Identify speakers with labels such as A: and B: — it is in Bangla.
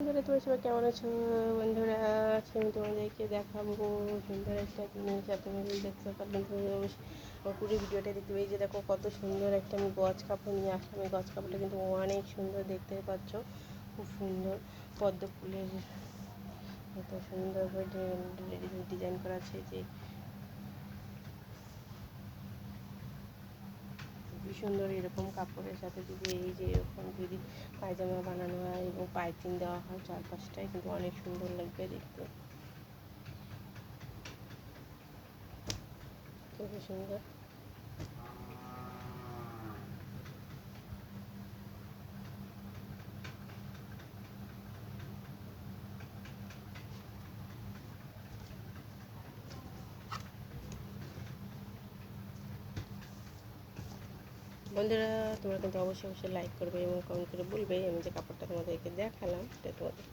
A: বন্ধুরা তোমরা সবাই কেমন আছো? বন্ধুরা আজকে আমি তোমাদেরকে দেখাবো সুন্দর একটা জিনিস। তোমরা দেখতে পারলে আমার পুরো ভিডিওটা দেখতে পেয়ে যে দেখো কত সুন্দর একটা আমি গজ কাপড় নিয়ে আসলাম। এই গজ কাপড়টা কিন্তু অনেক সুন্দর, দেখতে পাচ্ছ খুব সুন্দর পদ্ম ফুলের এত সুন্দর ডিজাইন করা আছে যে খুবই সুন্দর। এরকম কাপড়ের সাথে যদি এই যে এরকম যদি পায়জামা বানানো হয় এবং পাইপিং দেওয়া হয় চারপাশটায়, কিন্তু অনেক সুন্দর লাগবে দেখতে, খুবই সুন্দর। বন্ধুরা তোমরা কিন্তু অবশ্যই লাইক করবে এবং কমেন্ট করে বলবে আমি যে কাপড়টা তোমাদেরকে দেখালাম এটা তোমাদের